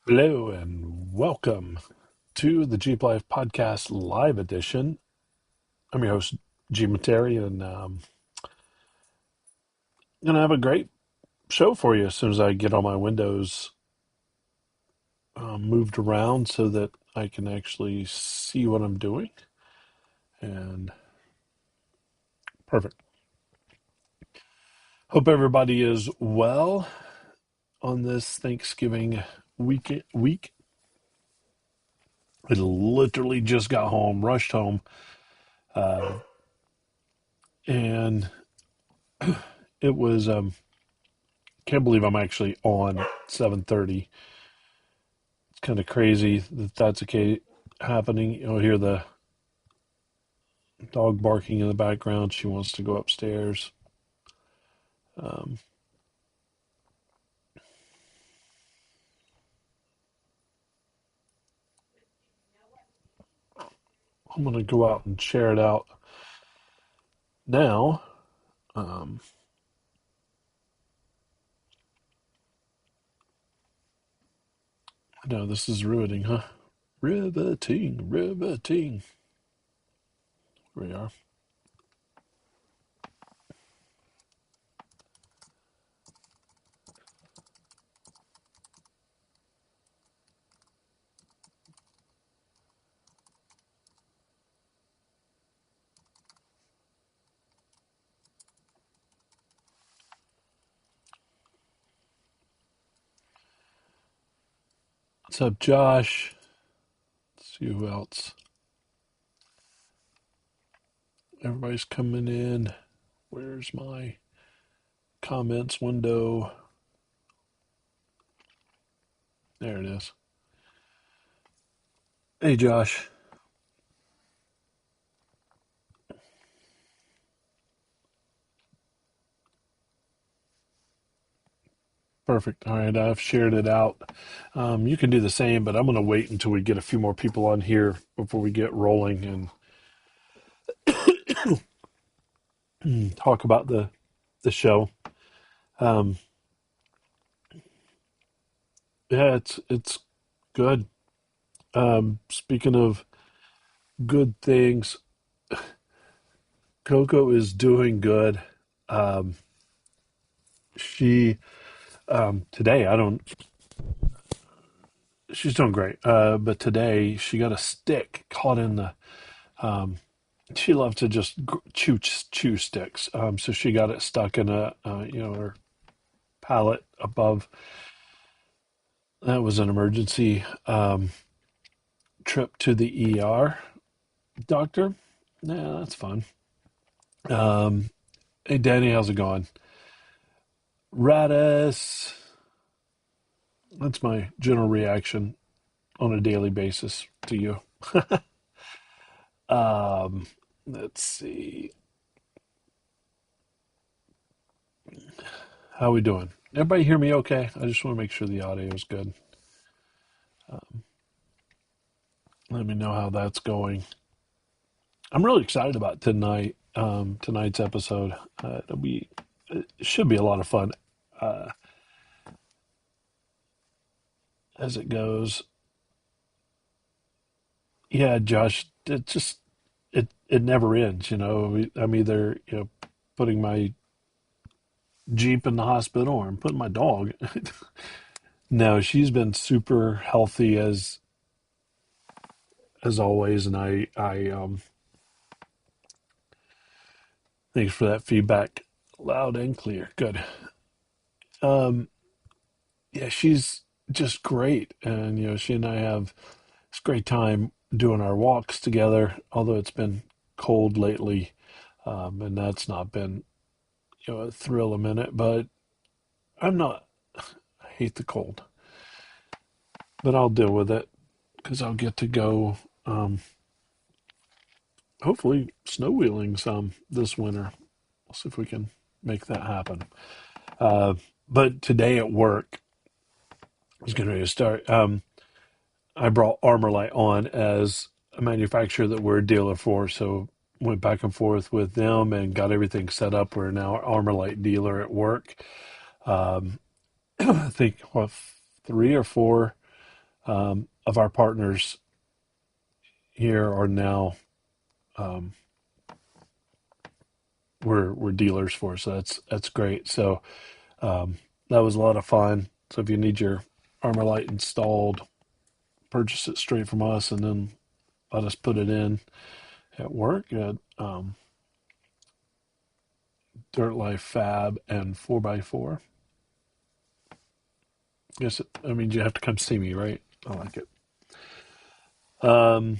Hello and welcome to the Jeep Life Podcast Live Edition. I'm your host, G. Materi, and going to have a great show for you as soon as I get all my windows moved around so that I can actually see what I'm doing. And perfect. Hope everybody is well on this Thanksgiving week. I literally just got home, rushed home, uh, and it was can't believe I'm actually on 7:30. It's kind of crazy that that's okay happening. You'll hear the dog barking in the background. She wants to go upstairs. Um, I'm going to go out and share it out now. Um, no, this is riveting, huh? Riveting, riveting. Here we are. What's up, Josh? Let's see who else. Everybody's coming in. Where's my comments window? There it is. Hey, Josh. Perfect. All right, I've shared it out. You can do the same, but I'm going to wait until we get a few more people on here before we get rolling and talk about the show. Um, yeah, it's good. Speaking of good things, Coco is doing good. Um, she today I don't. She's doing great. But today she got a stick caught in the um, she loved to just chew sticks. So she got it stuck in a her palate above. That was an emergency trip to the ER doctor. Yeah, that's fun. Um, hey Danny, how's it going? Radis. That's my general reaction on a daily basis to you. Um, let's see. How we doing? Everybody hear me okay? I just want to make sure the audio is good. Um, Let me know how that's going. I'm really excited about tonight's episode. It should be a lot of fun uh, as it goes. Yeah, Josh, it never ends. I'm either putting my Jeep in the hospital or I'm putting my dog. No, she's been super healthy as always, and I thanks for that feedback, loud and clear. Good. Um, yeah, she's just great, and she and I have this great time doing our walks together. Although it's been cold lately, and that's not been a thrill a minute. But I'm not. I hate the cold, but I'll deal with it because I'll get to go. Hopefully, snow wheeling some this winter. We'll see if we can make that happen. Uh, but today at work, I was getting ready to start. I brought Armorlight on as a manufacturer that we're a dealer for, so went back and forth with them and got everything set up. We're now an Armorlight dealer at work. Um, I think what 3 or 4 of our partners here are now um, we're dealers for. So that's great. So um, that was a lot of fun. So if you need your Armor Light installed, purchase it straight from us, and then let us put it in at work at Dirt Life Fab and 4x4. Yes, I mean you have to come see me, right? I like it. Um,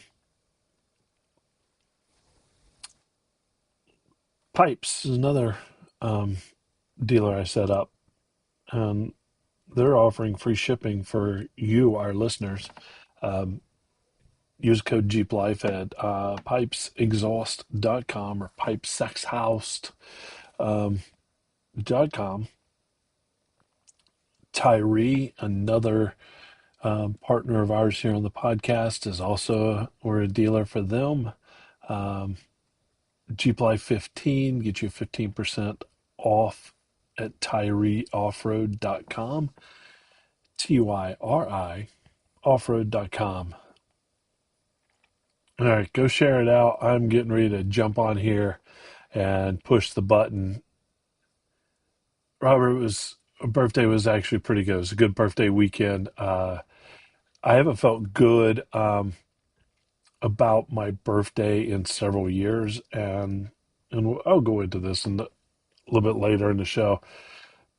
Pipes is another um, dealer I set up, and they're offering free shipping for you, our listeners. Um, Use code JeepLife at pipesexhaust.com or pipesexhouse.com. Tyree, another partner of ours here on the podcast, is also, we're a dealer for them. Um, Jeep Life 15, get you 15% off at tyreeoffroad.com, TYRI offroad.com. All right, go share it out. I'm getting ready to jump on here and push the button. Robert, was birthday was actually pretty good. It was a good birthday weekend. I haven't felt good about my birthday in several years, and I'll go into this a little bit later in the show.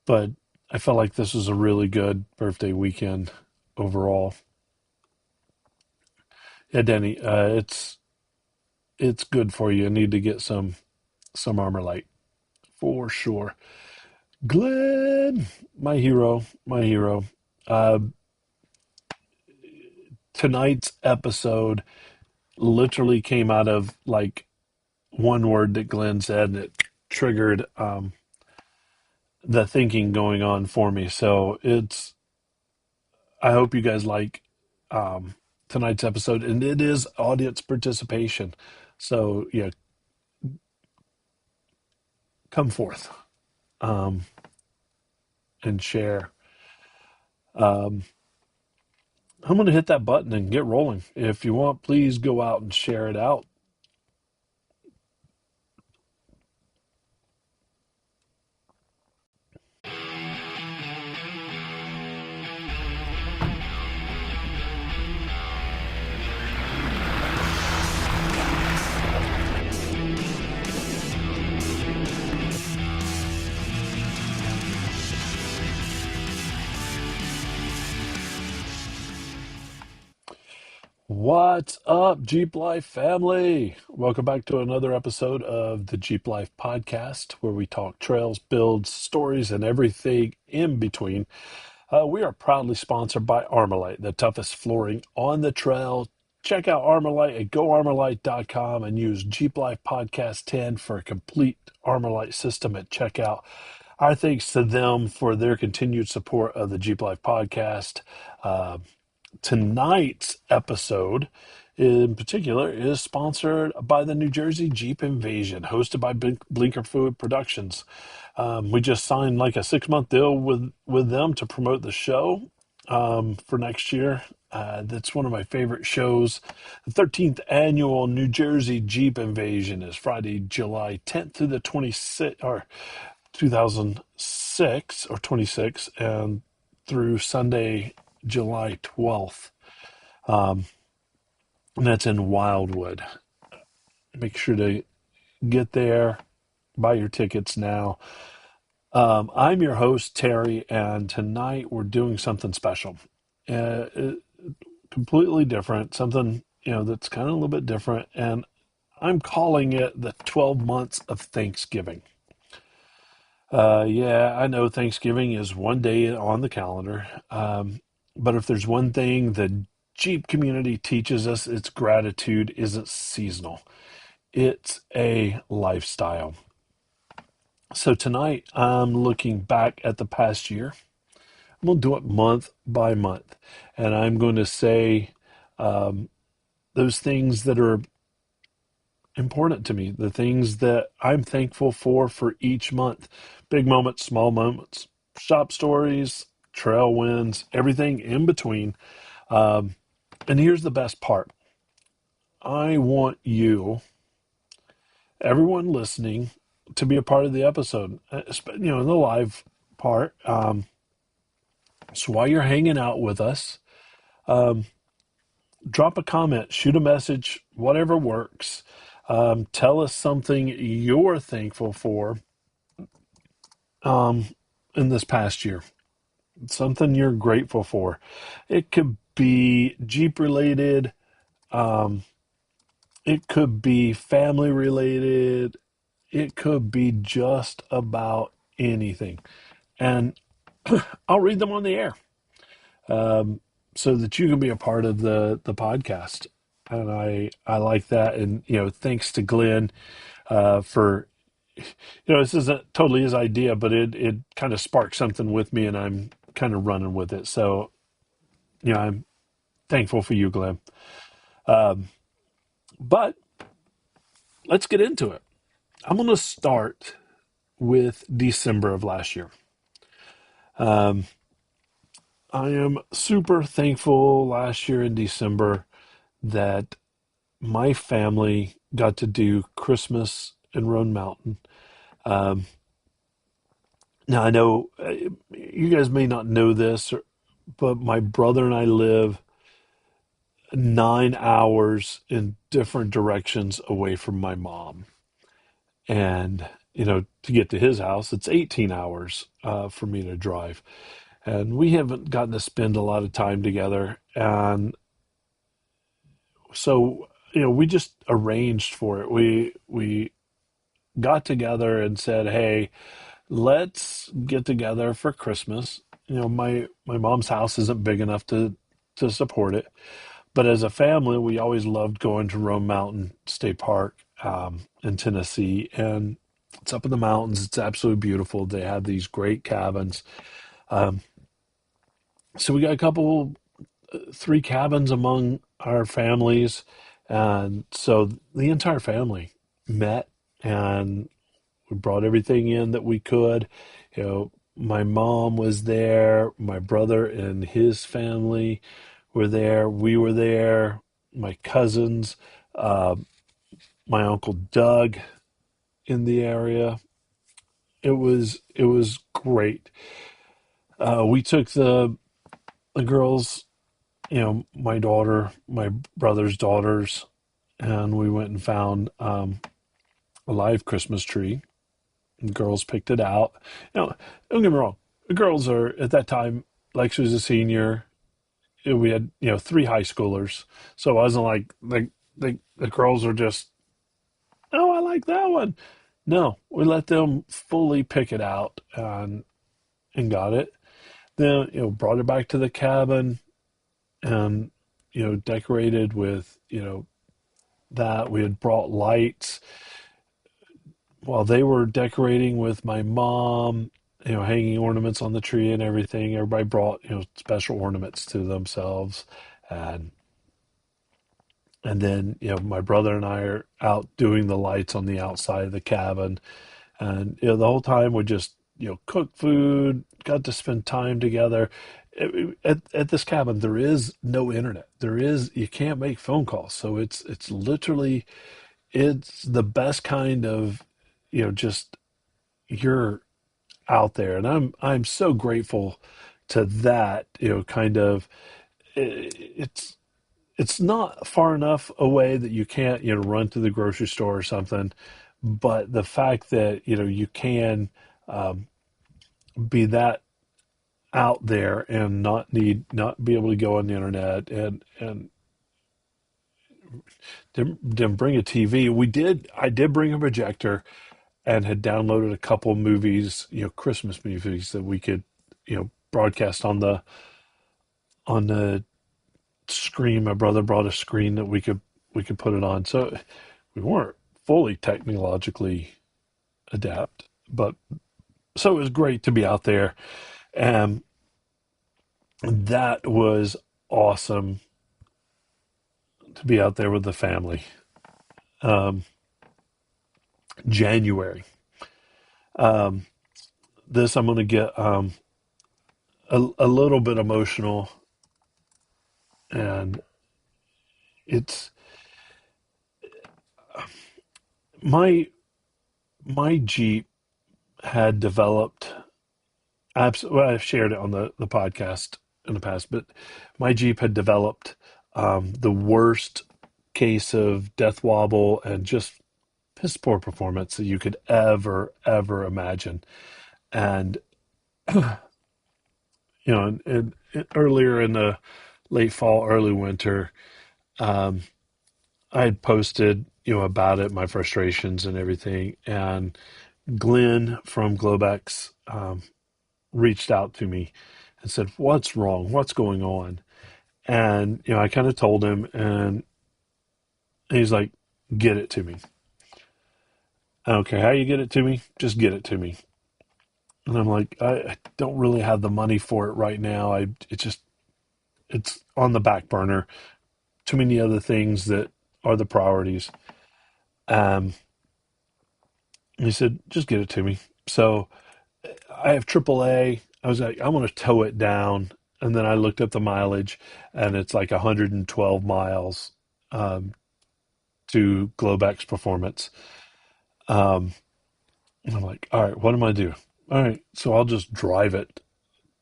But I felt like this was a really good birthday weekend overall. Yeah, Denny, it's good for you. You need to get some Armor Light for sure. Glenn, my hero, my hero. Uh, Tonight's episode literally came out of like one word that Glenn said, and it triggered the thinking going on for me. So I hope you guys like um, tonight's episode, and it is audience participation. So yeah, come forth um, and share. Um, I'm going to hit that button and get rolling. If you want, please go out and share it out. What's up, Jeep Life family? Welcome back to another episode of the Jeep Life podcast, where we talk trails, builds, stories, and everything in between. We are proudly sponsored by Armalite, the toughest flooring on the trail. Check out Armalite at goarmalite.com and use Jeep Life Podcast 10 for a complete Armalite system at checkout. Our thanks to them for their continued support of the Jeep Life Podcast. Uh, Tonight's episode in particular is sponsored by the New Jersey Jeep Invasion, hosted by Blinker Food Productions. We just signed like a 6-month deal with them to promote the show for next year. That's one of my favorite shows. The 13th annual New Jersey Jeep Invasion is Friday, July 10th through the 26th, or 2006 or 26, and through Sunday, July 12th. Um, and that's in Wildwood. Make sure to get there, buy your tickets now. I'm your host, Terry, and tonight we're doing something special. Uh, Completely different, something, that's kind of a little bit different. And I'm calling it the 12 months of Thanksgiving. Yeah, I know Thanksgiving is one day on the calendar. But if there's one thing the Jeep community teaches us, it's gratitude isn't seasonal. It's a lifestyle. So tonight I'm looking back at the past year. I'm going to do it month by month. And I'm going to say those things that are important to me, the things that I'm thankful for each month. Big moments, small moments, shop stories, trail wins, everything in between. And here's the best part. I want you, everyone listening, to be a part of the episode, in the live part. So while you're hanging out with us, um, drop a comment, shoot a message, whatever works. Tell us something you're thankful for um, in this past year, something you're grateful for. It could be Jeep related, um, it could be family related, it could be just about anything. And I'll read them on the air, um, so that you can be a part of the podcast. And I like that. And thanks to Glenn for this isn't totally his idea, but it kind of sparked something with me, and I'm kind of running with it. So I'm thankful for you, Glenn. Um, but let's get into it. I'm going to start with December of last year. Um, I am super thankful last year in December that my family got to do Christmas in Roan Mountain. Um, Now, I know you guys may not know this, but my brother and I live 9 hours in different directions away from my mom. And, to get to his house, it's 18 hours for me to drive. And we haven't gotten to spend a lot of time together. And so, we just arranged for it. We got together and said, hey, let's get together for Christmas. My mom's house isn't big enough to support it, but as a family, we always loved going to Rome Mountain State Park in Tennessee, and it's up in the mountains. It's absolutely beautiful. They have these great cabins. Um, so we got a couple, three cabins among our families, and so the entire family met and we brought everything in that we could. My mom was there, my brother and his family were there, we were there, my cousins, uh, my uncle Doug in the area. It was great. We took the girls, my daughter, my brother's daughters, and we went and found a live Christmas tree. The girls picked it out. Don't get me wrong. The girls are at that time, like she was a senior. We had three high schoolers, so it wasn't like the girls are just, oh, I like that one. No, we let them fully pick it out and got it. Then brought it back to the cabin and decorated with that. We had brought lights while they were decorating with my mom, hanging ornaments on the tree and everything. Everybody brought, special ornaments to themselves. And and then, my brother and I are out doing the lights on the outside of the cabin. And, the whole time we just, cook food, got to spend time together. At this cabin, there is no internet. You can't make phone calls. So it's literally, it's the best kind of, just you're out there, and I'm so grateful to that. Kind of, it's not far enough away that you can't run to the grocery store or something, but the fact that you can um, be that out there and not be able to go on the internet and then bring a TV. I did bring a projector and had downloaded a couple movies, Christmas movies that we could, broadcast on the screen. My brother brought a screen that we could put it on. So we weren't fully technologically adept, but so it was great to be out there. And that was awesome to be out there with the family. Um, January. Um, this I'm going to get a little bit emotional. And it's my my Jeep had developed. Well, I've shared it on the podcast in the past, but my Jeep had developed the worst case of death wobble and just piss poor performance that you could ever imagine. And earlier in the late fall, early winter, um, I had posted about it, my frustrations and everything, and Glenn from Globex reached out to me and said, "What's wrong? What's going on?" And I kind of told him, and he's like, "Get it to me. I don't care how you get it to me, just get it to me." And I'm like, I don't really have the money for it right now. It's on the back burner. Too many other things that are the priorities. Um, and he said, "Just get it to me." So I have AAA. I was like, I'm going to tow it down. And then I looked up the mileage, and it's like 112 miles um, to Globex Performance. Um, and I'm like, all right, what am I do? All right, so I'll just drive it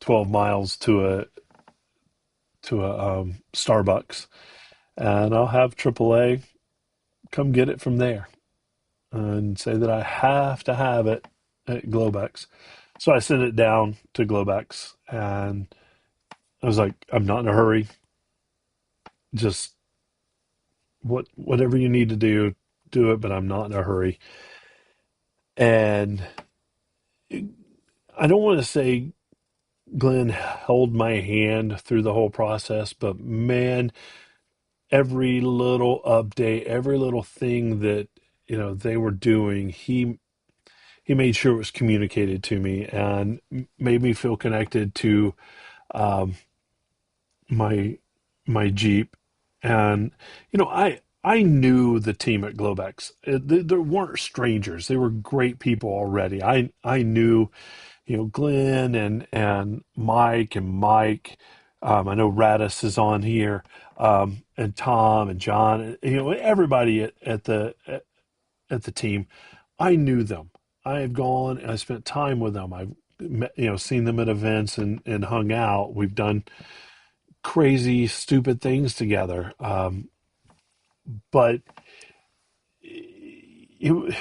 12 miles to a Starbucks, and I'll have AAA come get it from there and say that I have to have it at Globex. So I sent it down to Globex, and I was like, I'm not in a hurry. Just whatever you need to do it, but I'm not in a hurry. And I don't want to say Glenn held my hand through the whole process, but man, every little update, every little thing that they were doing, he made sure it was communicated to me and made me feel connected to um, my my Jeep. And I knew the team at Globex. They weren't strangers. They were great people already. I knew Glenn and Mike. I know Radis is on here, and Tom and John. Everybody at the team. I knew them. I had gone and I spent time with them. I've met, seen them at events and hung out. We've done crazy, stupid things together. But it,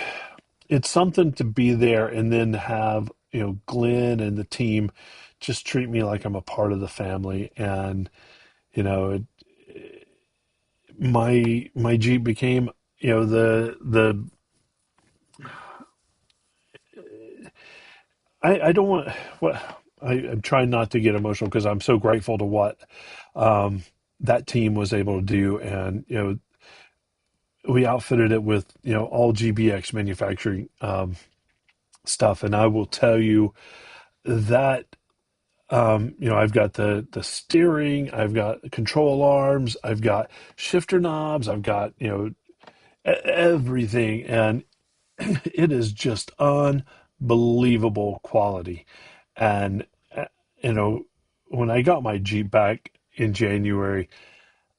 it's something to be there and then have, Glenn and the team just treat me like I'm a part of the family. And, you know, my Jeep became, the I don't want what I'm trying not to get emotional because I'm so grateful to what um, that team was able to do. And, we outfitted it with, all GBX manufacturing stuff. And I will tell you that, I've got the steering, I've got control arms, I've got shifter knobs, I've got, everything. And it is just unbelievable quality. And, you know, when I got my Jeep back in January,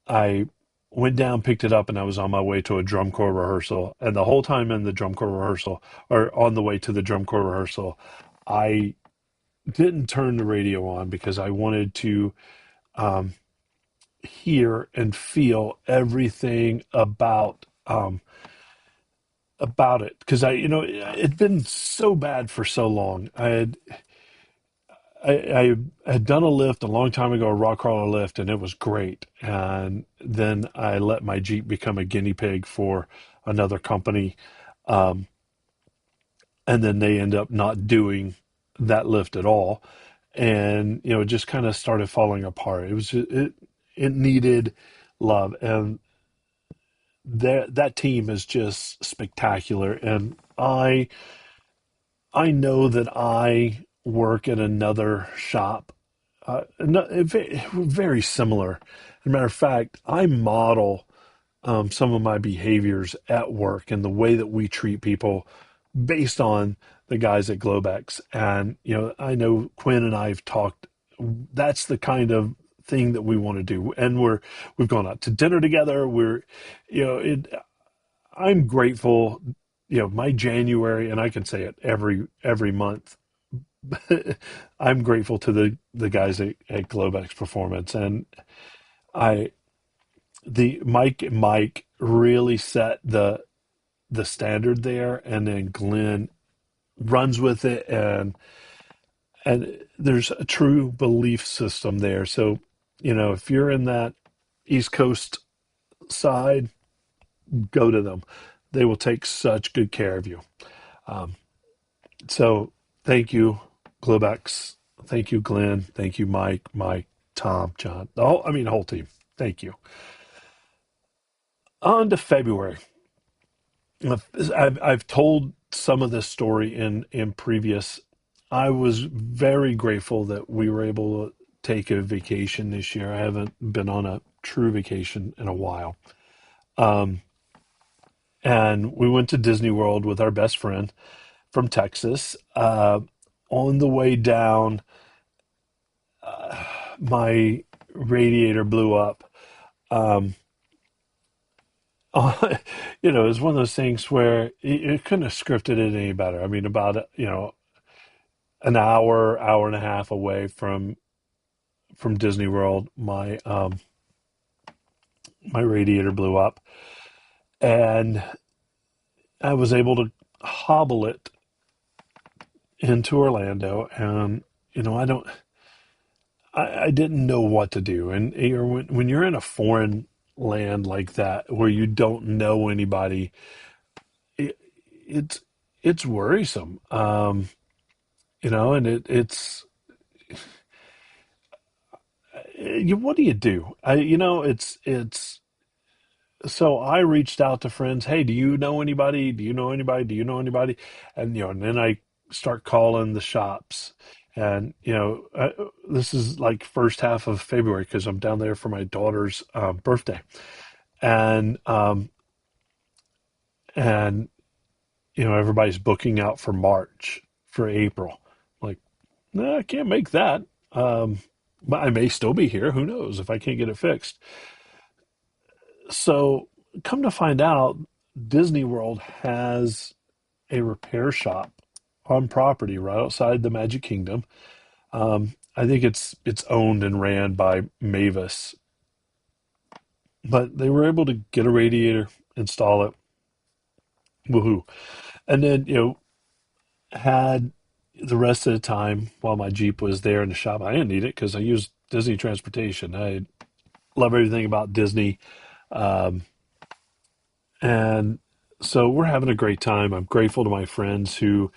I went down, picked it up, and I was on my way to a drum corps rehearsal. And the whole time in the drum corps rehearsal, or on the way to the drum corps rehearsal, I didn't turn the radio on because I wanted to um, hear and feel everything about it because it'd been so bad for so long. I had done a lift a long time ago, a rock crawler lift, and it was great. And then I let my Jeep become a guinea pig for another company. Um, and then they end up not doing that lift at all. And, it just kind of started falling apart. It needed love. And that team is just spectacular. And I know that I work at another shop, very similar. As a matter of fact, I model some of my behaviors at work and the way that we treat people based on the guys at Globex. And, I know Quinn and I have talked, that's the kind of thing that we want to do. And we've gone out to dinner together. You know, I'm grateful, my January, and I can say it every month. I'm grateful to the guys at Globex Performance, and I the Mike really set the standard there, and then Glenn runs with it, and there's a true belief system there. So, if you're in that East Coast side, go to them. They will take such good care of you. Um, so thank you, Globex. Thank you, Glenn. Thank you, Mike, Tom, John. The whole team. Thank you. On to February. I've told some of this story in previous. I was very grateful that we were able to take a vacation this year. I haven't been on a true vacation in a while. Um, and we went to Disney World with our best friend from Texas. On the way down, my radiator blew up. Um, it's one of those things where you couldn't have scripted it any better. I mean, about an hour and a half away from Disney World, my radiator blew up, and I was able to hobble it into Orlando, and I don't. I didn't know what to do. And when you're in a foreign land like that where you don't know anybody, it, it's it's worrisome. And what do you do? It's so I reached out to friends. Hey, do you know anybody? Do you know anybody? Do you know anybody? And then I start calling the shops. And this is like first half of February because I'm down there for my daughter's birthday, and and everybody's booking out for March, for April. Like, no, I can't make that. Um, but I may still be here. Who knows if I can't get it fixed? So come to find out, Disney World has a repair shop on property right outside the Magic Kingdom. I think it's owned and ran by Mavis, but they were able to get a radiator, install it, woohoo, and then had the rest of the time while my Jeep was there in the shop. I didn't need it because I used Disney transportation. I love everything about Disney, um, and so we're having a great time. I'm grateful to my friends who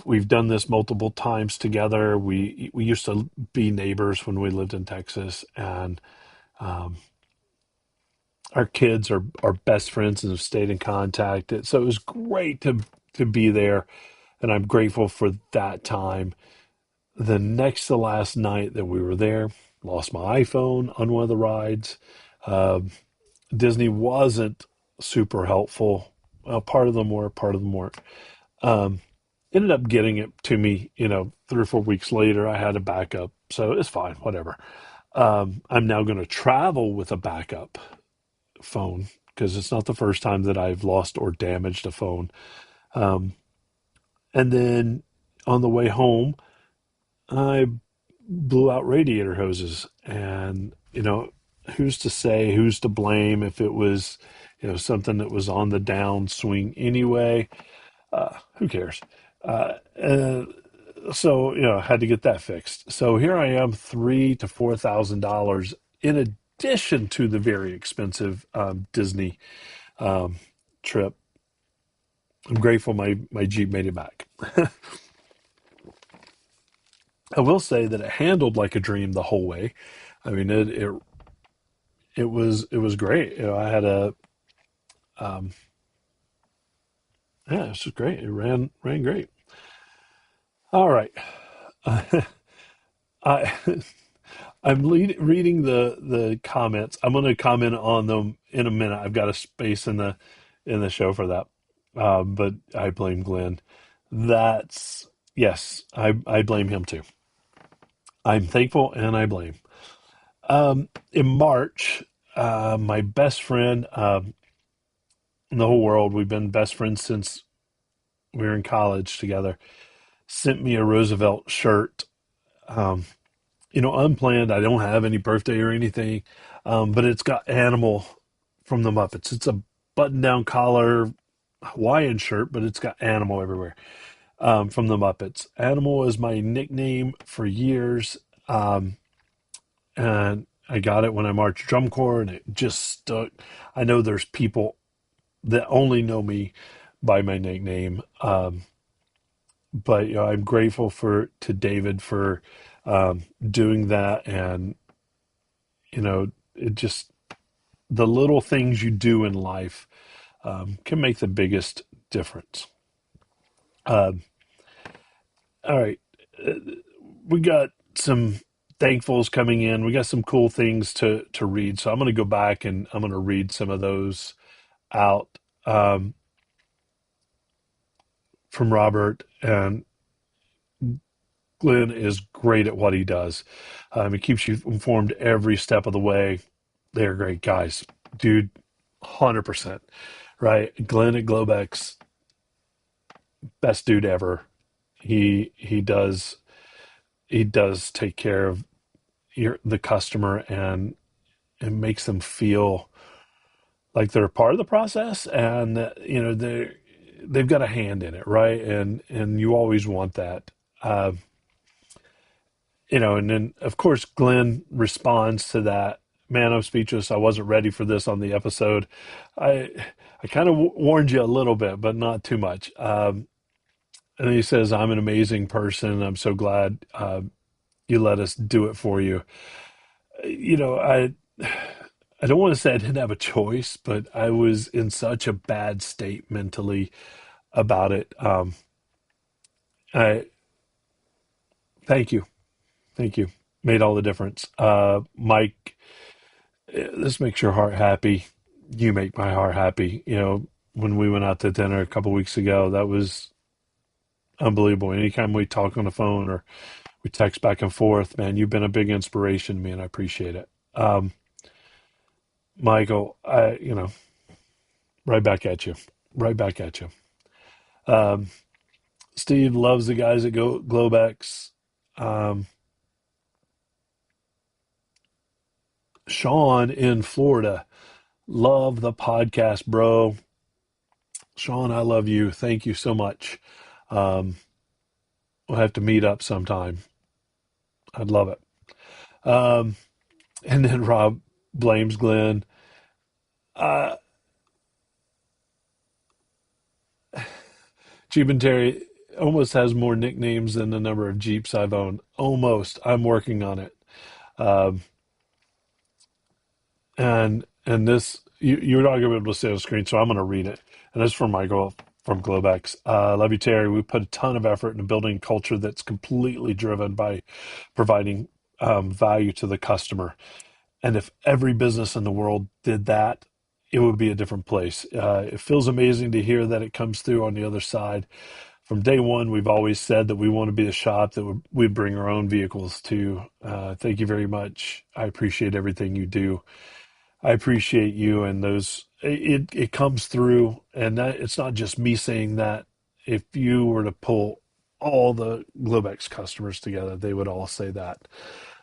we've done this multiple times together. We used to be neighbors when we lived in Texas, and um, our kids are best friends and have stayed in contact. So it was great to be there, and I'm grateful for that time. The next to last night that we were there, lost my iPhone on one of the rides. Um Disney wasn't super helpful. Part of them were, part of them weren't. Um, Ended up getting it to me, 3 or 4 weeks later. I had a backup, so it's fine, whatever. I'm now going to travel with a backup phone because it's not the first time that I've lost or damaged a phone. Um, and then on the way home, I blew out radiator hoses, and who's to say, who's to blame if it was something that was on the downswing anyway. Who cares? And so I had to get that fixed. So here I am, $3,000 to $4,000 in addition to the very expensive Disney um, trip. I'm grateful my Jeep made it back. I will say that it handled like a dream the whole way. I mean, it was great. I had a um, yeah, this was great. It ran great. All right. I reading the comments. I'm going to comment on them in a minute. I've got a space in the show for that. But I blame Glenn. That's yes, I blame him too. I'm thankful and I blame. In March, my best friend in the whole world, we've been best friends since we were in college together, sent me a Roosevelt shirt. Um, Unplanned. I don't have any birthday or anything, but it's got Animal from the Muppets. It's a button-down collar Hawaiian shirt, but it's got Animal everywhere from the Muppets. Animal is my nickname for years, and I got it when I marched drum corps, and it just stuck. I know there's people that only know me by my nickname, but I'm grateful to David for doing that, and it just the little things you do in life can make the biggest difference. Um, all right, uh, we got some thankfuls coming in. We got some cool things to read, so I'm going to go back and I'm going to read some of those out from Robert. And Glenn is great at what he does. He keeps you informed every step of the way. They're great guys, dude. 100%, right? Glenn at Globex, best dude ever. He does take care of the customer, and makes them feel like they're a part of the process, and that, they've got a hand in it, right? And you always want that. Uh, and then of course Glenn responds to that. Man, I'm speechless. I wasn't ready for this on the episode. I I kind of warned you a little bit, but not too much. And he says, "I'm an amazing person. I'm so glad you let us do it for you." I don't want to say I didn't have a choice, but I was in such a bad state mentally about it. I Thank you, thank you. Made all the difference. Mike, this makes your heart happy. You make my heart happy. When we went out to dinner a couple weeks ago, that was unbelievable. Anytime we talk on the phone or we text back and forth, man, you've been a big inspiration to me, and I appreciate it. Michael, right back at you, right back at you. Um, Steve loves the guys at Globex. Um, Sean in Florida, love the podcast, bro. Sean, I love you. Thank you so much. Um, we'll have to meet up sometime. I'd love it. Um, and then Rob blames Glenn. Uh, Jeep and Terry almost has more nicknames than the number of Jeeps I've owned. Almost. I'm working on it. Um, and this you're not going to be able to see on the screen, so I'm going to read it. And this is from Michael from Globex. Love you, Terry. We put a ton of effort into building a culture that's completely driven by providing value to the customer. And if every business in the world did that, it would be a different place. It feels amazing to hear that it comes through on the other side. From day one, we've always said that we want to be a shop that we'd bring our own vehicles to. Thank you very much. I appreciate everything you do. I appreciate you, and those it comes through, and that it's not just me saying that. If you were to pull all the Globex customers together, they would all say that.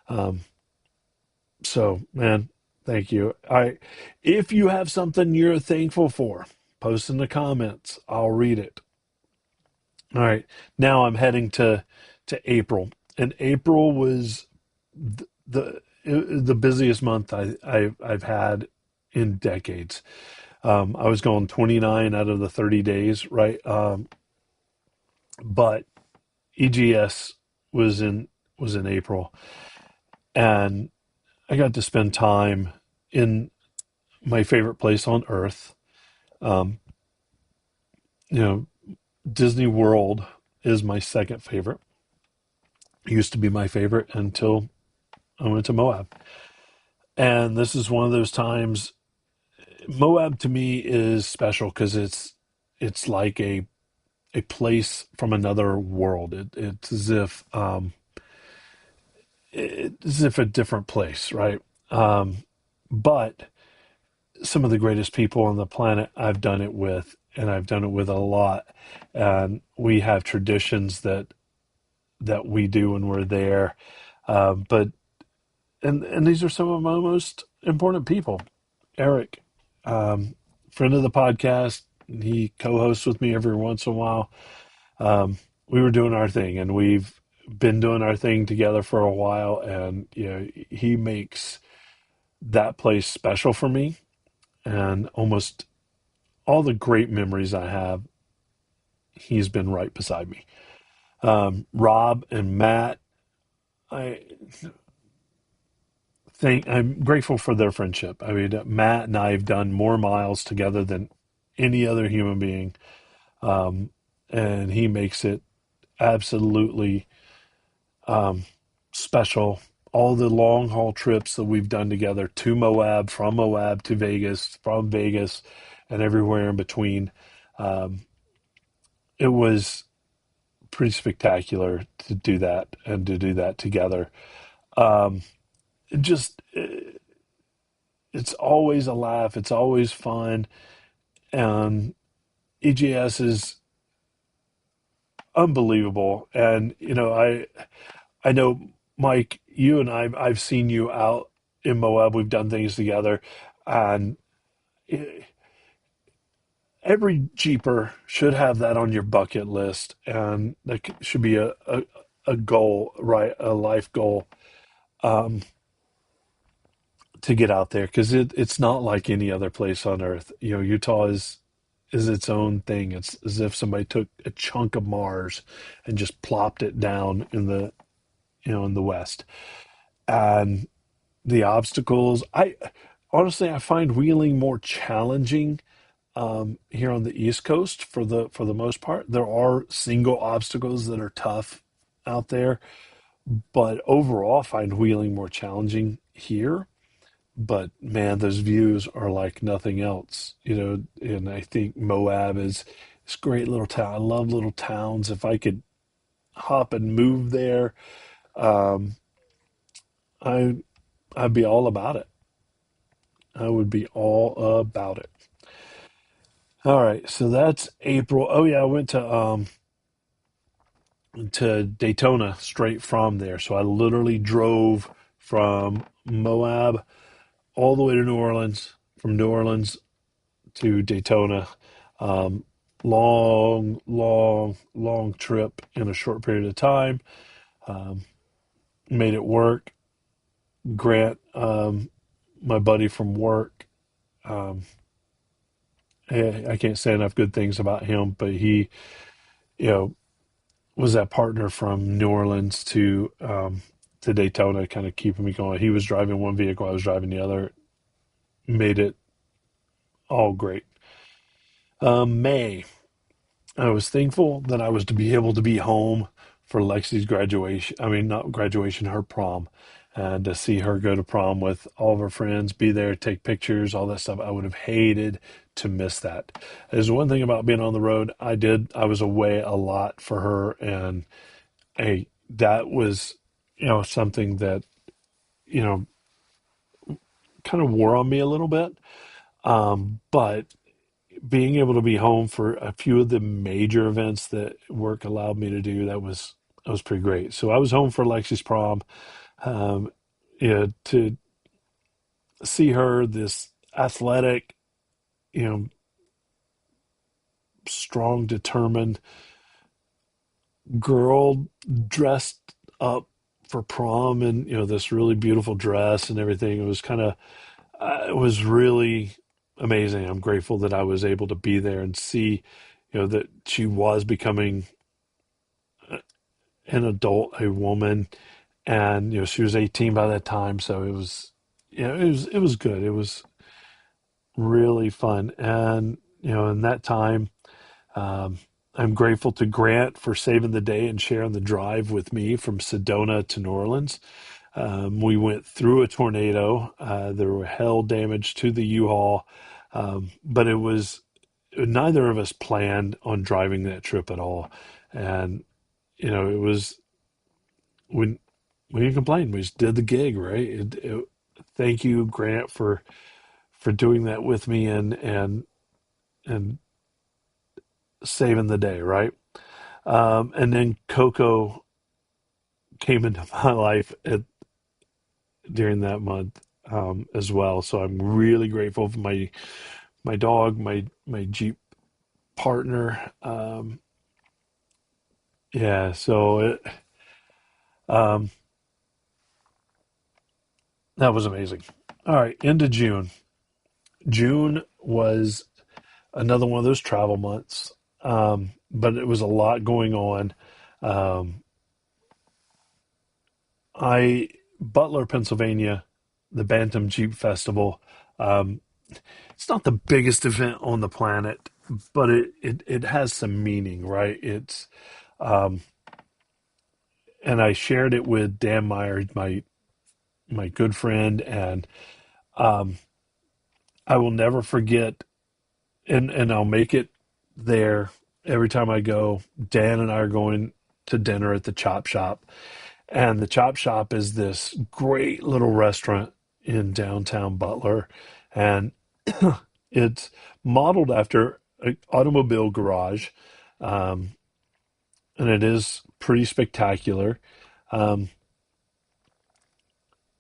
Um, so, man, thank you. If you have something you're thankful for, post in the comments. I'll read it. All right, now I'm heading to April, and April was the busiest month I've had in decades. I was going 29 out of the 30 days, right? But EGS was in April, and I got to spend time in my favorite place on earth. Um, you know, Disney World is my second favorite. It used to be my favorite until I went to Moab. And this is one of those times. Moab to me is special because it's like a place from another world. It's as if a different place, right? Um, but some of the greatest people on the planet I've done it with, and I've done it with a lot. And we have traditions that we do when we're there. But and these are some of my most important people. Eric, um, friend of the podcast, he co-hosts with me every once in a while. Um, we were doing our thing, and we've been doing our thing together for a while. And he makes that place special for me, and almost all the great memories I have, he's been right beside me. Rob and Matt, I think I'm grateful for their friendship. I mean, Matt and I have done more miles together than any other human being, um, and he makes it absolutely um, special. All the long haul trips that we've done together to Moab, from Moab to Vegas, from Vegas, and everywhere in between. Um, it was pretty spectacular to do that and to do that together. Um, it just, it's always a laugh. It's always fun. And EGS is unbelievable. And, I know, Mike, you and I've seen you out in Moab. We've done things together. And eh, every Jeeper should have that on your bucket list. And that should be a goal, right? A life goal. Um, to get out there because it's not like any other place on earth. Utah is its own thing. It's as if somebody took a chunk of Mars and just plopped it down in the West. And the obstacles, I honestly I find wheeling more challenging here on the East Coast for the most part. There are single obstacles that are tough out there, but overall I find wheeling more challenging here. But man, those views are like nothing else, and I think Moab is this great little town. I love little towns. If I could hop and move there, um, I I'd be all about it. I would be all about it. All right, so that's April. Oh yeah, I went to Daytona straight from there. So I literally drove from Moab all the way to New Orleans, from New Orleans to Daytona. Um, long, long, long trip in a short period of time. Um, made it work. Grant, my buddy from work, um, I can't say enough good things about him, but he, you know, was that partner from New Orleans to Daytona, kind of keeping me going. He was driving one vehicle, I was driving the other. Made it all great. May. I was thankful that I was to be able to be home for Lexi's graduation. I mean, not graduation, her prom, and to see her go to prom with all of her friends, be there, take pictures, all that stuff. I would have hated to miss that. There's one thing about being on the road. I was away a lot for her, and that was, something that, you know, kind of wore on me a little bit. But being able to be home for a few of the major events that work allowed me to do, that was pretty great. So I was home for Lexi's prom. Um, to see her, this athletic, you know, strong, determined girl dressed up for prom and this really beautiful dress and everything. It was kind of it was really amazing. I'm grateful that I was able to be there and see, that she was becoming an adult, a woman, and she was 18 by that time, so it was, it was good. It was really fun, and in that time, um, I'm grateful to Grant for saving the day and sharing the drive with me from Sedona to New Orleans. We went through a tornado. There were hail damage to the U-Haul, but it was neither of us planned on driving that trip at all, and it was we we didn't complain. We just did the gig, right? thank you, Grant, for doing that with me and saving the day, right? And then Coco came into my life during that month as well. So I'm really grateful for my dog, my Jeep partner. Yeah, so um, that was amazing. All right, into June. June was another one of those travel months, but it was a lot going on. Um, I Butler, Pennsylvania, the Bantam Jeep Festival. Um, it's not the biggest event on the planet, but it has some meaning, right? It's um, and I shared it with Dan Meyer, my good friend, and um, I will never forget. And I'll make it there every time I go. Dan and I are going to dinner at the Chop Shop, and the Chop Shop is this great little restaurant in downtown Butler, and it's modeled after an automobile garage, um, and it is pretty spectacular. Um,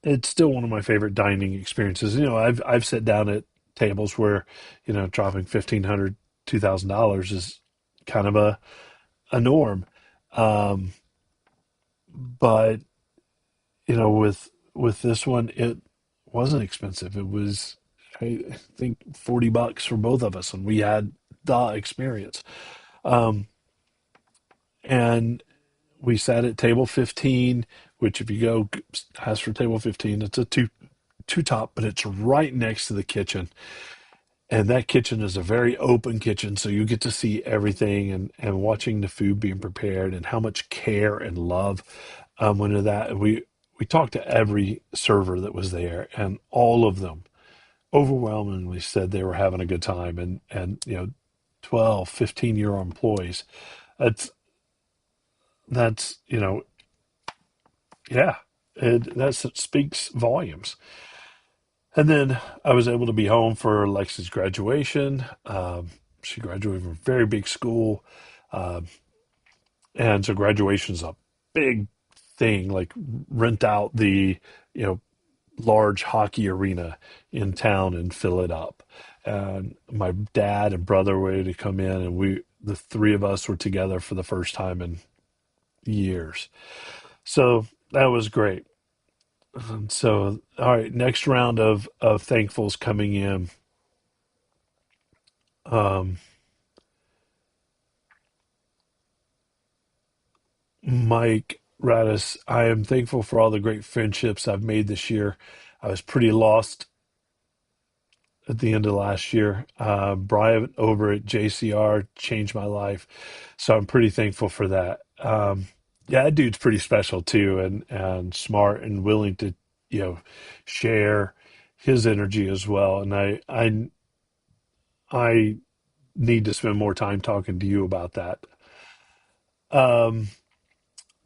it's still one of my favorite dining experiences. I've sat down at tables where, dropping $1,500, $2,000 is kind of a norm. Um, but with this one, it wasn't expensive. It was, I think, $40 for both of us, and we had the experience. Um, and we sat at table 15, which if you go ask for table 15, it's a two top, but it's right next to the kitchen. And that kitchen is a very open kitchen, so you get to see everything and watching the food being prepared and how much care and love went into that. And we talked to every server that was there, and all of them overwhelmingly said they were having a good time. And 12, 15-year employees. That's that's yeah, that speaks volumes. And then I was able to be home for Lexi's graduation. She graduated from a very big school. Um, and so graduation's a big thing, like rent out the, you know, large hockey arena in town and fill it up. And my dad and brother were ready to come in, and the three of us were together for the first time in years. So that was great. And so, all right, next round of thankfuls coming in. Um, Mike Radis, I am thankful for all the great friendships I've made this year. I was pretty lost at the end of last year. Brian over at JCR changed my life, so I'm pretty thankful for that. Yeah, that dude's pretty special too, and smart and willing to, you know, share his energy as well. And I need to spend more time talking to you about that. Um,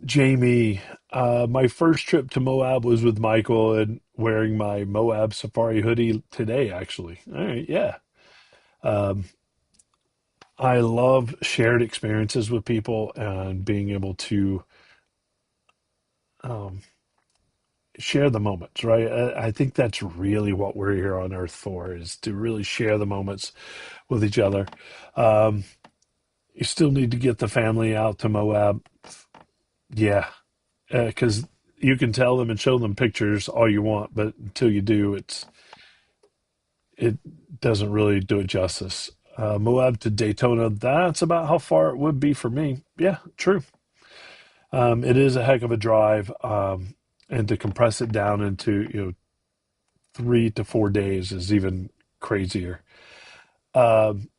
Jamie, my first trip to Moab was with Michael and wearing my Moab Safari hoodie today, actually. All right, yeah. Um, I love shared experiences with people and being able to um, share the moments, right? I think that's really what we're here on Earth for, is to really share the moments with each other. Um, you still need to get the family out to Moab. Yeah, because you can tell them and show them pictures all you want, but until you do, it doesn't really do it justice. Moab to Daytona, that's about how far it would be for me. Yeah, true. It is a heck of a drive, and to compress it down into 3 to 4 days is even crazier. Um,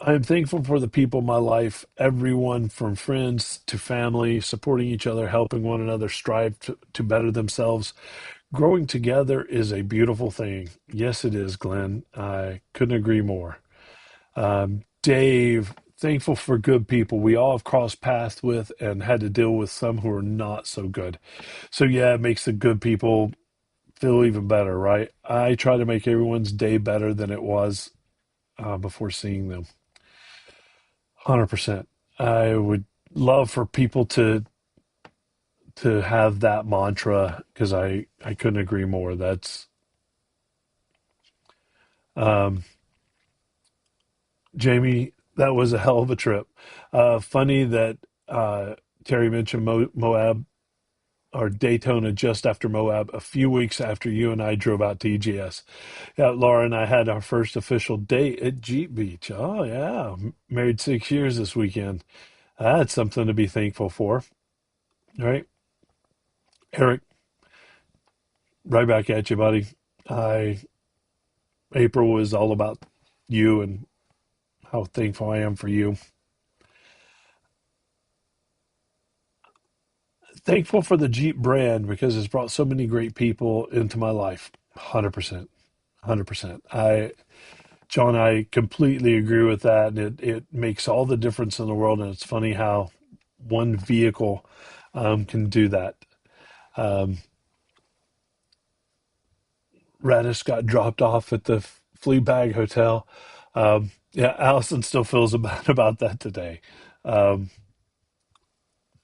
I am thankful for the people in my life, everyone from friends to family, supporting each other, helping one another strive to better themselves. Growing together is a beautiful thing. Yes, it is, Glenn. I couldn't agree more. Dave, thankful for good people we all have crossed paths with and had to deal with some who are not so good. So, yeah, it makes the good people feel even better, right? I try to make everyone's day better than it was before seeing them. 100%. I would love for people to have that mantra because I couldn't agree more. That's um, Jamie. That was a hell of a trip. Funny that Terry mentioned Moab or Daytona just after Moab, a few weeks after you and I drove out to EGS. Yeah, Laura and I had our first official date at Jeep Beach. Oh yeah, married 6 years this weekend. That's something to be thankful for, right? Eric, right back at you, buddy. I April was all about you and how thankful I am for you. Thankful for the Jeep brand because it's brought so many great people into my life. 100%. 100%. John, I completely agree with that. And it makes all the difference in the world. And it's funny how one vehicle can do that. Um, Radish got dropped off at the Fleabag Hotel. Yeah, Allison still feels bad about that today. Um,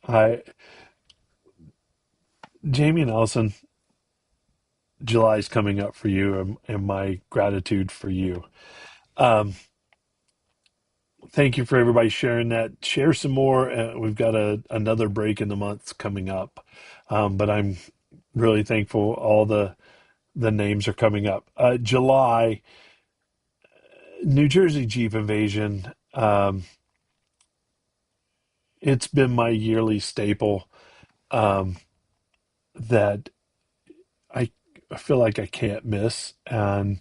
I, Jamie and Allison, July's coming up for you, and my gratitude for you. Um, thank you for everybody sharing that. Share some more. We've got another break in the month coming up, but I'm really thankful all the names are coming up. July, New Jersey Jeep Invasion. It's been my yearly staple um, that I I feel like I can't miss, and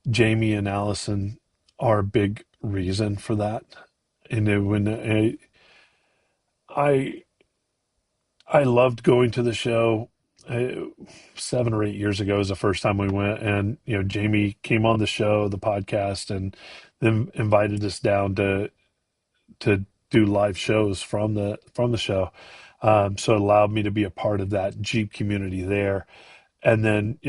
Jamie and Allison are a big reason for that. And when I I loved going to the show. Uh, 7 or 8 years ago was the first time we went, and Jamie came on the show, the podcast, and then invited us down to do live shows from the show. So it allowed me to be a part of that Jeep community there, and then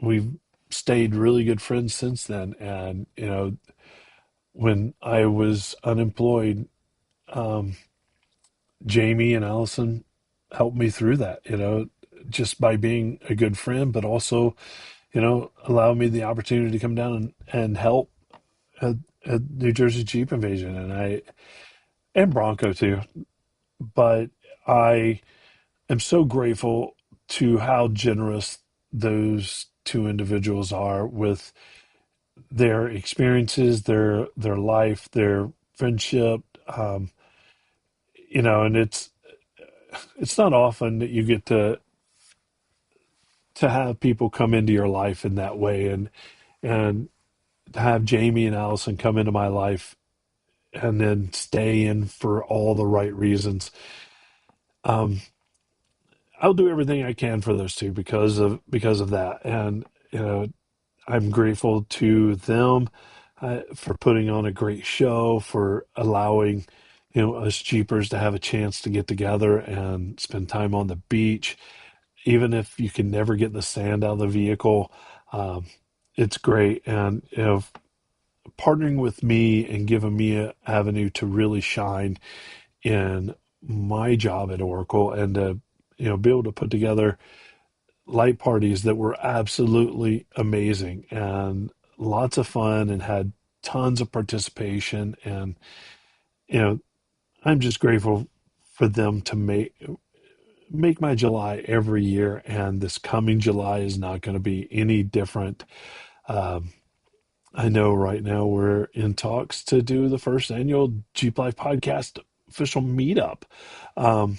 we've stayed really good friends since then. And when I was unemployed, um, Jamie and Allison helped me through that, just by being a good friend, but also, allow me the opportunity to come down and help at, at New Jersey Jeep Invasion and Bronco too. But I am so grateful to how generous those two individuals are with their experiences, their life, their friendship. And it's not often that you get to have people come into your life in that way, and to have Jamie and Allison come into my life and then stay in for all the right reasons. Um, I'll do everything I can for those two because of that, and I'm grateful to them for putting on a great show, for allowing us Jeepers to have a chance to get together and spend time on the beach, even if you can never get the sand out of the vehicle. Um, it's great, and partnering with me and giving me an avenue to really shine in my job at Oracle, and to be able to put together light parties that were absolutely amazing and lots of fun and had tons of participation. And you know I'm just grateful for them to make my July every year, and this coming July is not going to be any different. um, I know right now we're in talks to do the first annual Jeep Life podcast official meetup um,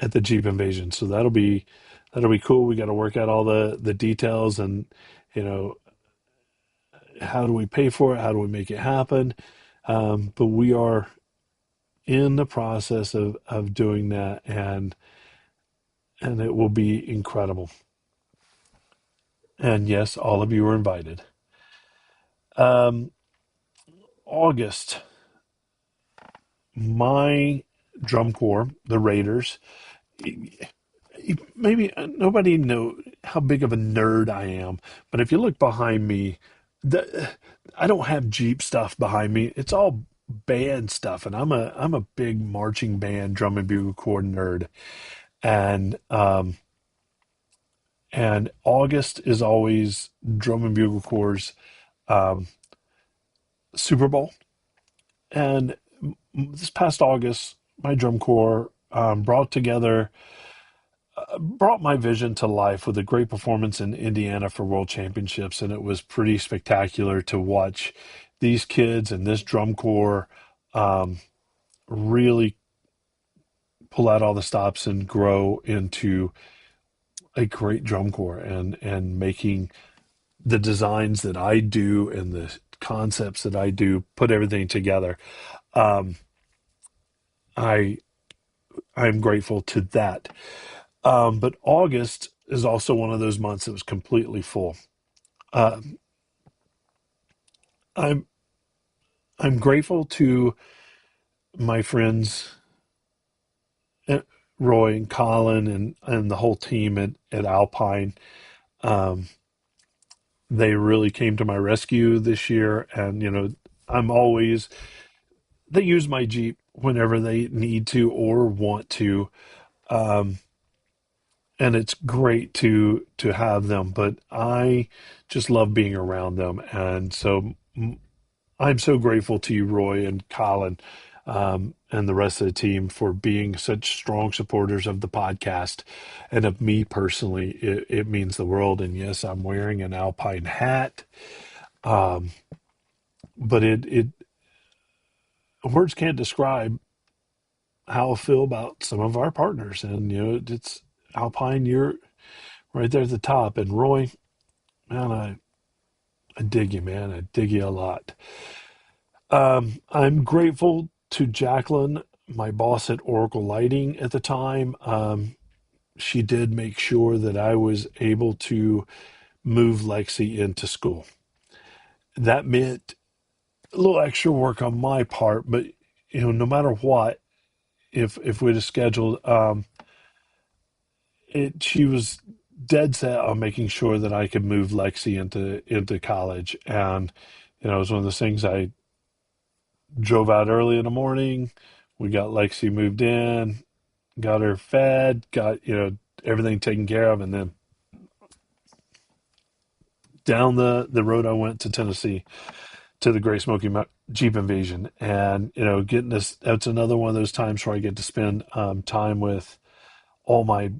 at the Jeep Invasion. So that'll be cool. We got to work out all the details, and you know how do we pay for it? How do we make it happen? But we are in the process of doing that, and it will be incredible. And yes, all of you are invited. Um, August, my drum corps, the Raiders. maybe nobody know how big of a nerd I am, but if you look behind me, the I don't have Jeep stuff behind me. It's all band stuff, and I'm a big marching band drum and bugle corps nerd. And August is always drum and bugle corps um, Super Bowl. And this past August, my drum corps brought my vision to life with a great performance in Indiana for World Championships, and it was pretty spectacular to watch these kids and this drum corps um, really pull out all the stops and grow into a great drum corps and making the designs that I do and the concepts that I do, put everything together. Um, I I'm grateful to that. But August is also one of those months that was completely full. Um, I'm I'm grateful to my friends uh, Roy and Colin and the whole team at Alpine. Um, they really came to my rescue this year, and I'm always they use my Jeep whenever they need to or want to, um, and it's great to have them. But I just love being around them, and so I'm so grateful to you, Roy and Colin, and the rest of the team for being such strong supporters of the podcast and of me personally. It means the world. And yes, I'm wearing an Alpine hat, um, but it words can't describe how I feel about some of our partners. And it's Alpine. You're right there at the top. And Roy, man, I dig you, man. I dig you a lot. I'm grateful to Jacqueline, my boss at Oracle Lighting at the time. She did make sure that I was able to move Lexi into school. That meant a little extra work on my part, but no matter what, if we'd have scheduled, she was dead set on making sure that I could move Lexi into college, and it was one of those things. I drove out early in the morning. We got Lexi moved in, got her fed, got everything taken care of, and then down the road I went to Tennessee to the Great Smoky Jeep Invasion, and getting this. That's another one of those times where I get to spend time with all my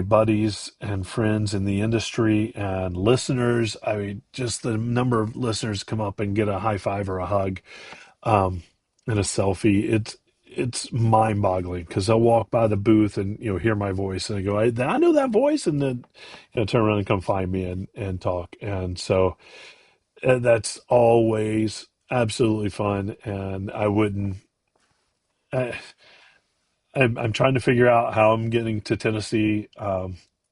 buddies and friends in the industry and listeners. I mean, just the number of listeners come up and get a high five or a hug um, and a selfie. It's mind boggling because they'll walk by the booth and hear my voice and they go, I know that voice, and then turn around and come find me and talk. And so that's always absolutely fun. And I wouldn't. I, I'm trying to figure out how I'm getting to Tennessee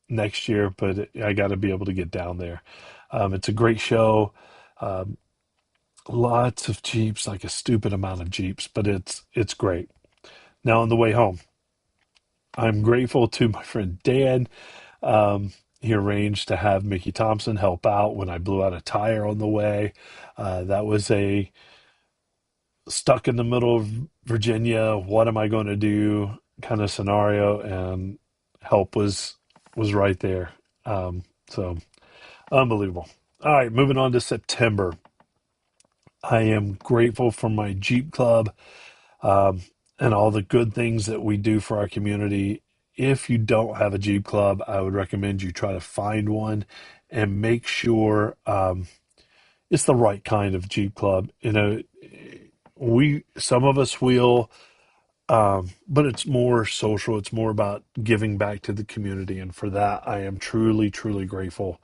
next year, but I got to be able to get down there. It's a great show. Um, Lots of Jeeps, like a stupid amount of Jeeps, but it's great. Now on the way home, I'm grateful to my friend Dan. He arranged to have Mickey Thompson help out when I blew out a tire on the way. That was a stuck in the middle of Virginia. What am I going to do? Kind of scenario, and help was right there. So unbelievable. All right, moving on to September. I am grateful for my Jeep Club um, and all the good things that we do for our community. If you don't have a Jeep Club, I would recommend you try to find one and make sure it's the right kind of Jeep Club. Some of us wheel, but it's more social. It's more about giving back to the community, and for that, I am truly, truly grateful.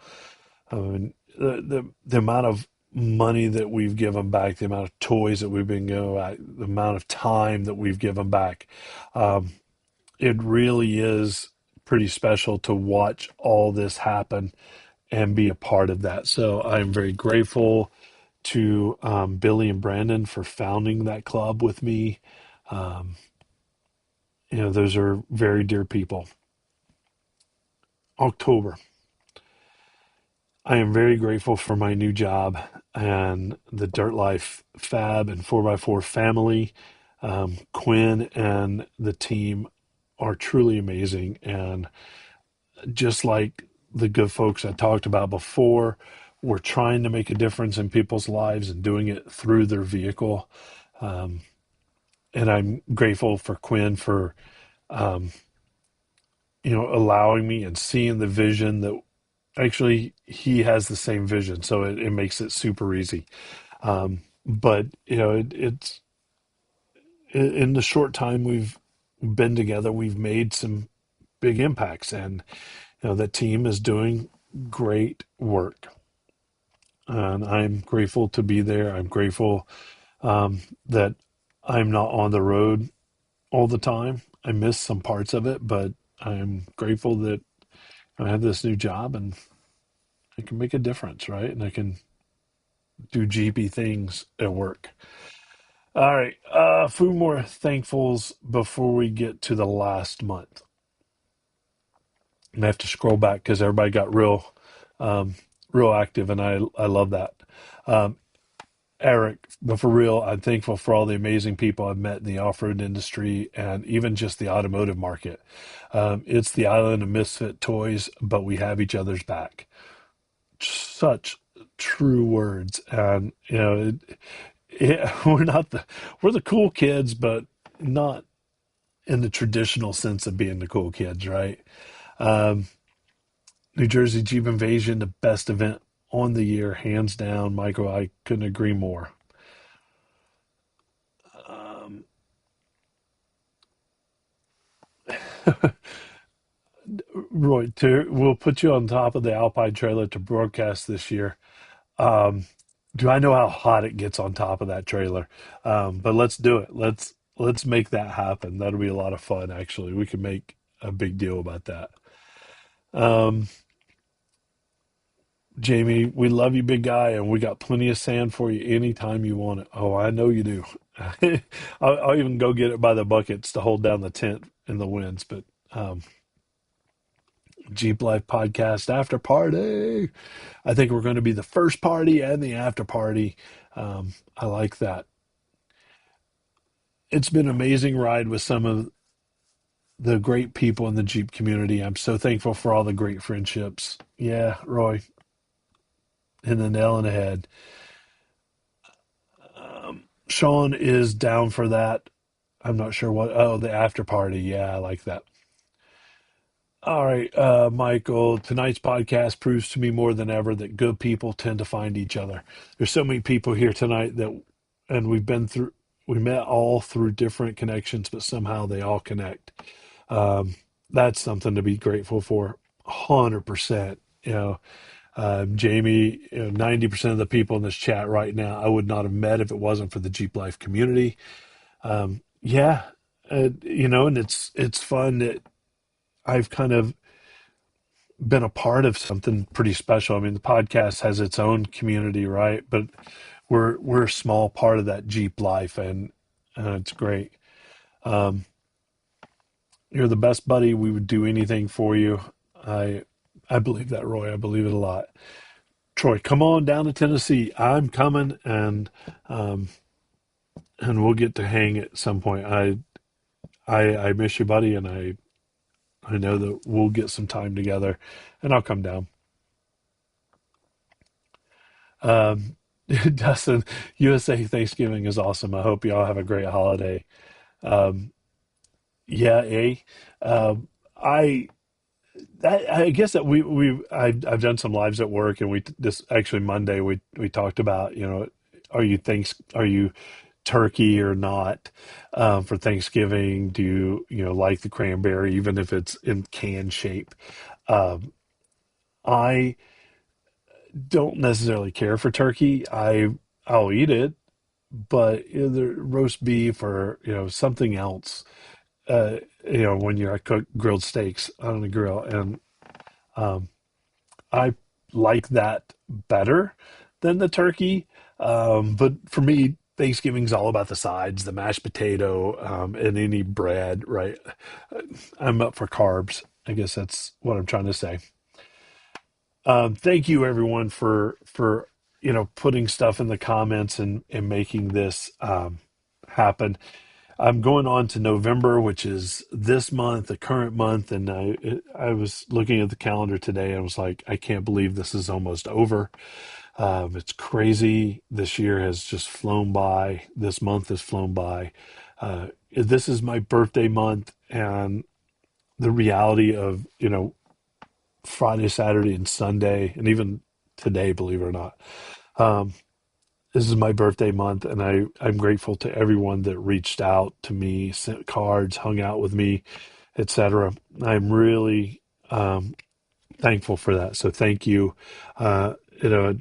I mean, the amount of money that we've given back, the amount of toys that we've been given back, the amount of time that we've given back, um, it really is pretty special to watch all this happen and be a part of that. So I'm very grateful to Billy and Brandon for founding that club with me. Um, those are very dear people. October. I am very grateful for my new job and the Dirt Life Fab and 4x4 family. Quinn and the team are truly amazing. And just like the good folks I talked about before, we're trying to make a difference in people's lives and doing it through their vehicle. Um, and I'm grateful for Quinn for, um, allowing me and seeing the vision that actually he has the same vision. So it makes it super easy. But it's in the short time we've been together, we've made some big impacts, and the team is doing great work. And I'm grateful to be there. I'm grateful that I'm not on the road all the time. I miss some parts of it, but I'm grateful that I have this new job and I can make a difference, right? And I can do GP things at work. All right, a few more thankfuls before we get to the last month. I have to scroll back because everybody got um, real active, and I love that. Um, Eric, but for real, I'm thankful for all the amazing people I've met in the off-road industry and even just the automotive market. It's the island of misfit toys, but we have each other's back. Such true words, and we're the cool kids, but not in the traditional sense of being the cool kids, right? Um, New Jersey Jeep Invasion, the best event on the year, hands down. Michael, I couldn't agree more. Um, Roy, we'll put you on top of the Alpine trailer to broadcast this year. Um, do I know how hot it gets on top of that trailer? But let's do it. Let's make that happen. That'll be a lot of fun. Actually, we can make a big deal about that. Um, Jamie, we love you, big guy, and we got plenty of sand for you anytime you want it. Oh, I know you do. I'll even go get it by the buckets to hold down the tent in the winds. But Jeep Life Podcast after party. I think we're going to be the first party and the after party. I like that. It's been an amazing ride with some of the great people in the Jeep community. I'm so thankful for all the great friendships. Yeah, Roy, in the nail on the head. Sean is down for that. I'm not sure what. Oh, the after party. Yeah, I like that. All right, Michael. Tonight's podcast proves to me more than ever that good people tend to find each other. There's so many people here tonight and we met all through different connections, but somehow they all connect. Um, that's something to be grateful for. 100%. Jamie, 90% of the people in this chat right now, I would not have met if it wasn't for the Jeep Life community. Yeah, and it's fun that I've kind of been a part of something pretty special. I mean, the podcast has its own community, right? But we're a small part of that Jeep life, and it's great. Um, you're the best buddy. We would do anything for you. I I believe that, Roy. I believe it a lot. Troy, come on down to Tennessee. I'm coming, um, and we'll get to hang at some point. I miss you, buddy, and I know that we'll get some time together, and I'll come down. Um, Dustin, USA Thanksgiving is awesome. I hope you all have a great holiday. Um, yeah, um, I I guess that I've done some lives at work, and this actually Monday we talked about are you turkey or not for Thanksgiving? Do you like the cranberry even if it's in can shape? Um, I don't necessarily care for turkey. I'll eat it, but either roast beef or something else. Uh, when I cook grilled steaks on the grill, and um, I like that better than the turkey. But for me, Thanksgiving's all about the sides, the mashed potato, and any bread, right? I'm up for carbs. I guess that's what I'm trying to say. Thank you everyone for putting stuff in the comments and making this happen. I'm going on to November, which is this month, the current month, and I was looking at the calendar today and I was like, I can't believe this is almost over. It's crazy. This year has just flown by. This month has flown by. This is my birthday month, and the reality of Friday, Saturday, and Sunday, and even today, believe it or not. Um, this is my birthday month, and I'm grateful to everyone that reached out to me, sent cards, hung out with me, etc. I'm really thankful for that. So thank you. You know,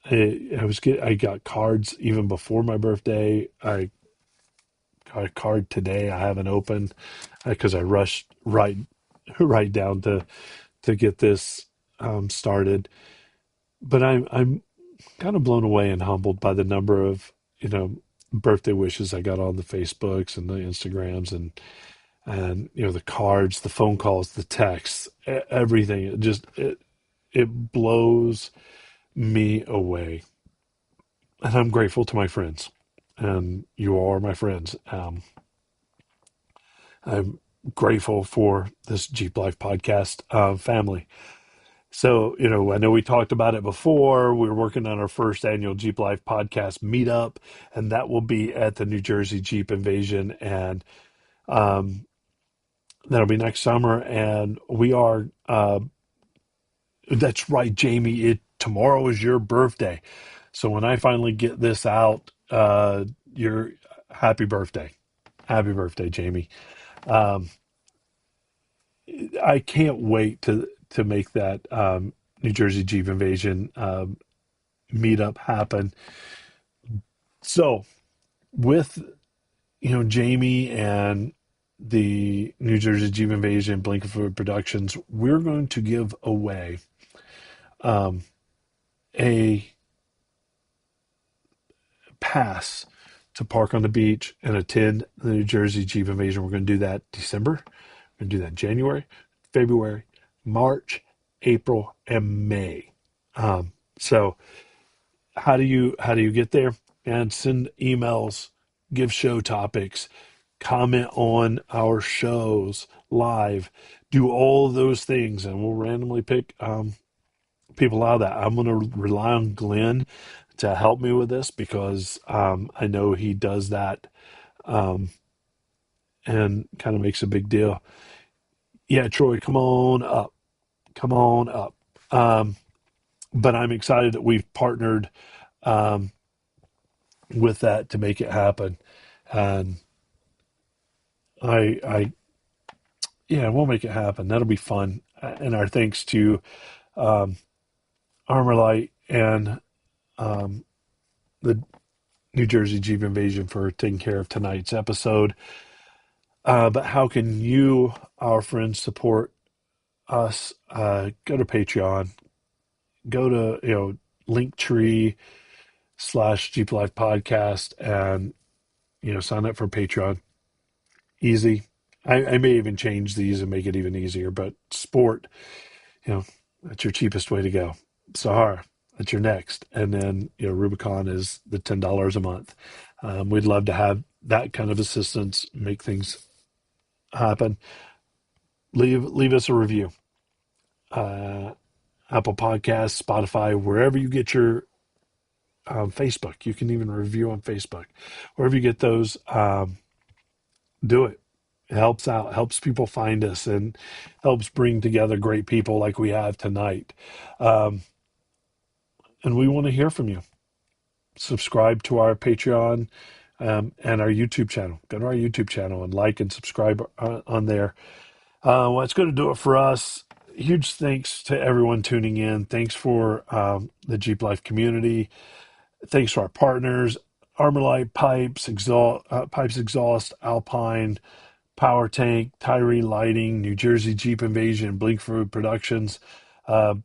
I got cards even before my birthday. I got a card today I haven't opened because I rushed right down to get this started. But I'm kind of blown away and humbled by the number of birthday wishes I got on the Facebooks and the Instagrams and the cards, the phone calls, the texts, everything. It blows me away, and I'm grateful to my friends, and you all are my friends. I'm grateful for this Jeep Life podcast family. So, I know we talked about it before. We're working on our first annual Jeep Life podcast meetup, and that will be at the New Jersey Jeep Invasion, and um, that'll be next summer. And we are, that's right, Jamie. Tomorrow is your birthday, so when I finally get this out, your happy birthday, Jamie. Um, I can't wait to make that New Jersey Jeep Invasion meetup happen. So with Jamie and the New Jersey Jeep Invasion Blankenfoot Productions, we're going to give away um, a pass to park on the beach and attend the New Jersey Jeep Invasion. We're going to do that December. We're going to do that January, February, March, April, and May. So how do you get there? And send emails, give show topics, comment on our shows live, do all of those things, and we'll randomly pick people out of that. I'm going to rely on Glenn to help me with this because I know he does that um, and kind of makes a big deal. Yeah, Troy, come on up. Come on up. But I'm excited that we've partnered um, with that to make it happen. And I, yeah, we'll make it happen. That'll be fun. And our thanks to um, Armorlight and um, the New Jersey Jeep Invasion for taking care of tonight's episode. But how can you, our friends, support us? Go to Patreon. Go to Linktree / Jeep Life Podcast, and sign up for Patreon. Easy. I may even change these and make it even easier. But sport, you know, that's your cheapest way to go. Sahara, that's your next. And then, Rubicon is the $10 a month. We'd love to have that kind of assistance, make things happen. Leave us a review. Uh, Apple Podcasts, Spotify, wherever you get your Facebook. You can even review on Facebook. Wherever you get those, do it. It helps out, helps people find us, and helps bring together great people like we have tonight. Um, and we want to hear from you. Subscribe to our Patreon and our YouTube channel. Go to our YouTube channel and like and subscribe on there. Well, it's going to do it for us. Huge thanks to everyone tuning in. Thanks for the Jeep Life community. Thanks to our partners, Armorlight Pipes Exhaust, Alpine, Power Tank, Tyree Lighting, New Jersey Jeep Invasion, Blinkford Productions. Uh,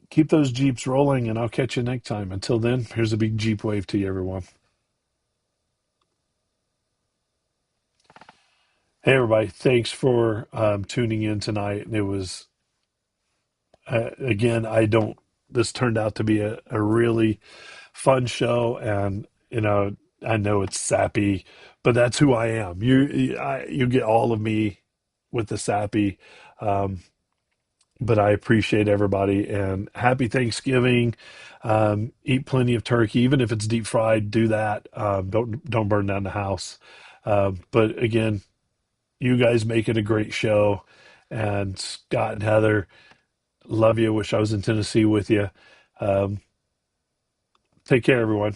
keep those Jeeps rolling, and I'll catch you next time. Until then, here's a big Jeep wave to you, everyone. Hey, everybody. Thanks for tuning in tonight. It was, again, this turned out to be a really fun show. And, I know it's sappy, but that's who I am. You get all of me with the sappy. Um, but I appreciate everybody and happy Thanksgiving. Eat plenty of turkey, even if it's deep fried, do that. Don't burn down the house. But again, you guys make it a great show. And Scott and Heather, love you. Wish I was in Tennessee with you. Um, Take care, everyone.